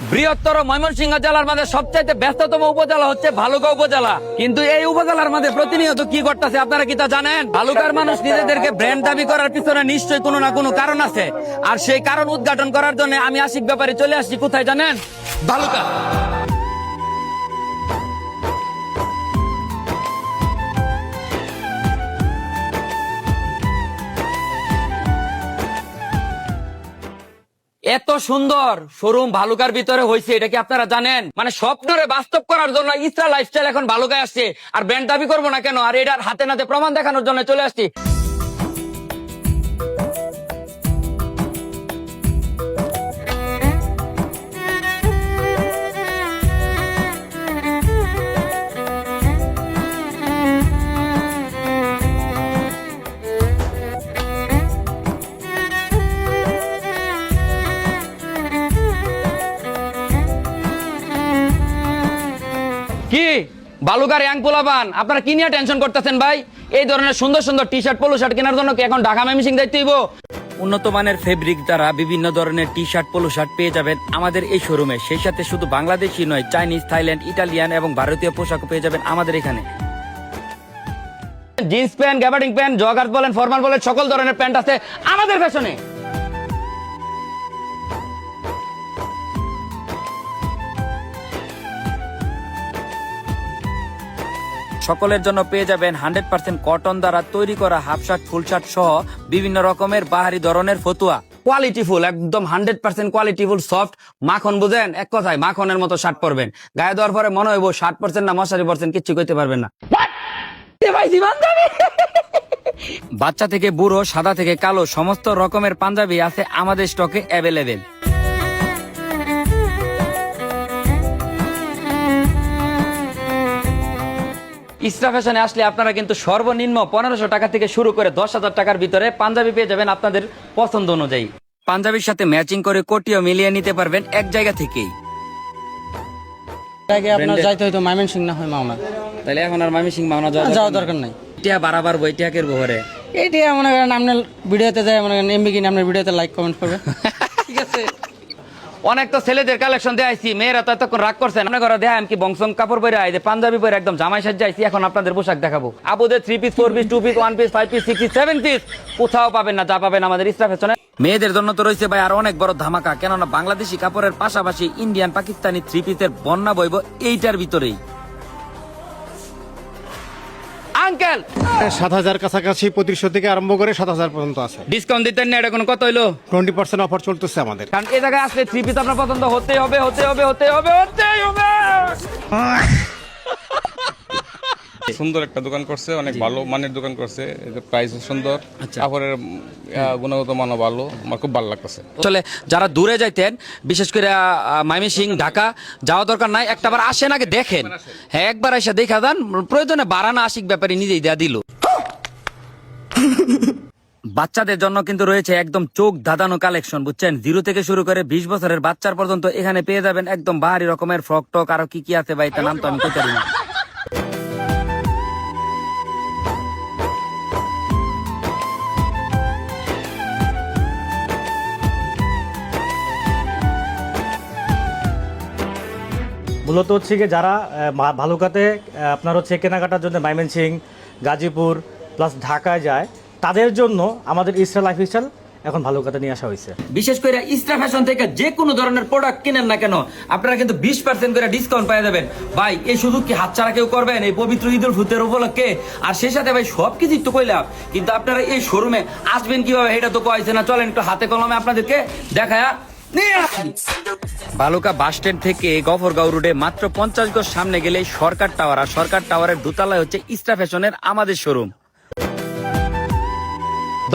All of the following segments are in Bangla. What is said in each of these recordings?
বৃহত্তর ময়মনসিংহ জেলার মধ্যে সবচাইতে ব্যস্ততম উপজেলা হচ্ছে ভালুকা উপজেলা। কিন্তু এই উপজেলার মধ্যে প্রতিনিয়ত কি ঘটতেছে আপনারা কি তা জানেন? ভালুকার মানুষ নিজেদেরকে ব্র্যান্ড দাবি করার পিছনে নিশ্চয়ই কোনো না কোনো কারণ আছে। আর সেই কারণ উদ্ঘাটন করার জন্য আমি আশিক ব্যাপারে চলে আসছি কোথায় জানেন? ভালুকা। এত সুন্দর শোরুম ভালুকার ভিতরে হয়েছে, এটা কি আপনারা জানেন? মানে স্বপ্নরে বাস্তব করার জন্য ইসরা লাইফস্টাইল এখন ভালুকায় আসছে। আর ব্র্যান্ড দাবি করবো না কেন? আর এটার হাতে নাতে প্রমাণ দেখানোর জন্য চলে আসছি। কি বালুকার ইয়াং পোলাপান, আপনারা কি নিয়ে টেনশন করতেছেন ভাই? এই ধরনের সুন্দর সুন্দর টি শার্ট পোলো শার্ট কেনার জন্য কি এখন ঢাকা ময়মনসিংহ যাইতে হইব? উন্নত মানের ফেব্রিক দ্বারা বিভিন্ন ধরনের টি শার্ট পোলো শার্ট পেয়ে যাবেন আমাদের এই শোরুমে। সেই সাথে শুধু বাংলাদেশি নয়, চাইনিজ, থাইল্যান্ড, ইটালিয়ান এবং ভারতীয় পোশাকও পেয়ে যাবেন আমাদের এখানে। Jeans pant, gabardine pant, jogger বলেন, ফরমাল বলেন, সকল ধরনের প্যান্ট আছে আমাদের ফ্যাশনে। সকলের জন্য পেয়ে যাবেন 100% কটন দ্বারা তৈরি করা হাফ শার্ট, ফুল শার্ট সহ বিভিন্ন রকমের বাহারি ধরনের ফতুয়া। কোয়ালিটিফুল, একদম 100% কোয়ালিটিফুল সফট মাখন, বুঝেন? এক কথায় মাখনের মতো শার্ট পরবেন, গায়ে দেওয়ার পরে মনে হইব 60% না মশারি পরছেন, কিচ্ছু করতে পারবেন না। বাচ্চা থেকে বুড়ো, সাদা থেকে কালো সমস্ত রকমের পাঞ্জাবি আছে আমাদের স্টকে অ্যাভেলেবেল। ইসরা ফ্যাশনে আসলে আপনারা কিন্তু সর্বনিম্ন 1500 টাকা থেকে শুরু করে 10,000 টাকার ভিতরে পাঞ্জাবি পেয়ে যাবেন আপনাদের পছন্দ অনুযায়ী। পাঞ্জাবির সাথে ম্যাচিং করে কোটিও মিলিয়ে নিতে পারবেন এক জায়গা থেকেই। আপনার যাইতে হয়তো ময়মনসিংহ না হয় মাওনা, তাহলে এখন আর ময়মনসিংহ মাওনা যাওয়া দরকার নাই। এটা বারাবার বইটিয়াকের বহরে এইটা মনে করেন আপনার ভিডিওতে যায়, মনে করেন এমবি কিনে আপনার ভিডিওতে লাইক কমেন্ট করবে। ঠিক আছে। অনেক তো ছেলেদের কালেকশন দেখাইছি, মেয়েরা তো এতক্ষণ রাগ করছেন। আপনার ঘরে দেখাম কি বংশং কাপড় পরে আইছে, পাঞ্জাবি পরে একদম জামাই সাজাইছি। এখন আপনাদের পোশাক দেখাবো। আপুদের 3 piece, 4 piece, 2 piece, 1 piece, 5 piece, 6 piece, 7 piece কোথাও পাবেন না, যা পাবেন আমাদের ইসরা ফ্যাশনে। মেয়েদের জন্য তো রয়েছে ভাই আর অনেক বড় ধামাকা, কেননা বাংলাদেশি কাপড়ের পাশাপাশি ইন্ডিয়ান, পাকিস্তানি 3 পিসের বন্যা বইব এইটার ভিতরেই। আঙ্কেল 7,000 কাছাকাছি 2500 থেকে আরম্ভ করে 7,000 পর্যন্ত আছে। ডিসকাউন্ট দিতেন না? এটা কোন কত হইলো? 20% অফার চলতেছে আমাদের। কারণ এই জায়গায় আসলে 3 পিস আপনার পছন্দ হতেই হবে, হতেই হবে, হতেই হবে, হতেই হবে। সুন্দর একটা দোকান করছে, অনেক ভালো মানের দোকান করছে, প্রাইস সুন্দর, কাপড়ের গুণগত মানও ভালো, আমার খুব ভালো লাগতেছে। চলে যারা দূরে যাইতেন, বিশেষ করে ময়মনসিংহ, ঢাকা যাওয়া দরকার নাই, একটাবার আসেন আগে দেখেন। হ্যাঁ, একবার এসে দেখা দেন, প্রয়োজনে বাড়ানো আশিক ব্যাপারে নিজেই দেয়া দিল। বাচ্চাদের জন্য কিন্তু রয়েছে একদম চোখ ধাঁধানো কালেকশন, বুঝছেন? 0 থেকে শুরু করে 20 বছরের বাচ্চার পর্যন্ত এখানে পেয়ে যাবেন একদম বাহারি রকমের ফ্রক টক, আরো কি কি আছে ভাই তার নাম তো আমি কইতে পারি না। মূলত হচ্ছে কি যারা ভালুকাতে আপনার হচ্ছে কেনাকাটার জন্য ময়মনসিংহ, গাজীপুর প্লাস ঢাকায় যায়, তাদের জন্য আমাদের ইসরা লাইফস্টাইল এখন ভালুকাতে নিয়ে আসা হয়েছে। বিশেষ করে ইসরা ফ্যাশন থেকে যে কোনো ধরনের প্রোডাক্ট কিনেন না কেন, আপনারা কিন্তু 20% করে ডিসকাউন্ট পেয়ে যাবেন ভাই। এই শুধু কি হাতছাড়া কেউ করবেন এই পবিত্র ঈদুল ফিতর উপলক্ষে? আর সেই সাথে ভাই সবকিছু তো কইলাম, কিন্তু আপনারা এই শোরুমে আসবেন কিভাবে এটা তো কইছে না। চলেন একটু হাতে কলমে আপনাদেরকে দেখায়া। ভালুকা বাস স্ট্যান্ড থেকে গফরগাঁও রোডে মাত্র 50 গজ সামনে গেলে সরকার টাওয়ার, আর সরকার টাওয়ারের দোতলায় হচ্ছে ইসরা ফ্যাশনের আমাদের শোরুম।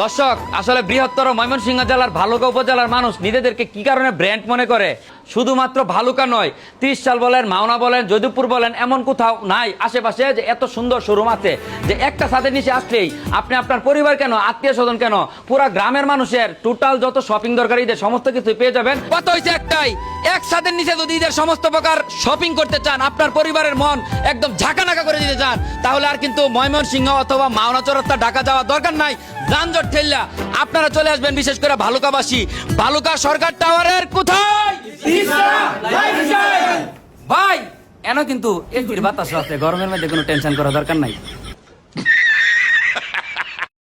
দর্শক, আসলে বৃহত্তর ময়মনসিংহ জেলার ভালুকা উপজেলার মানুষ নিজেদেরকে কি কারণে ব্র্যান্ড মনে করে? শুধুমাত্র ভালুকা নয়, 30 সাল বলেন, মাওনা বলেন, যদুপুর বলেন, এমন কোথাও নাই আশেপাশে যে এত সুন্দর শোরুম আছে যে একটা ছাদের নিচে আসলেই আপনি আপনার পরিবার কেন, আত্মীয় স্বজন কেন, পুরা গ্রামের মানুষের টোটাল যত শপিং দরকার ঈদের সমস্ত কিছু পেয়ে যাবেন। কত হয়েছে একটাই, এক ছাদের নিচে যদি ঈদের সমস্ত প্রকার শপিং করতে চান, আপনার পরিবারের মন একদম ঝাঁকানাকা করে দিতে চান, তাহলে আর কিন্তু ময়মনসিংহ অথবা মাওনা চৌরাস্তা ঢাকা যাওয়া দরকার নাই। যানজট ঠেললা আপনারা চলে আসবেন বিশেষ করে ভালুকাবাসী, ভালুকা সরকার টাওয়ারের কোথায়? ভাই এনো কিন্তু এর বাতাস আছে, গরমের মধ্যে কোনো টেনশন করা দরকার নাই।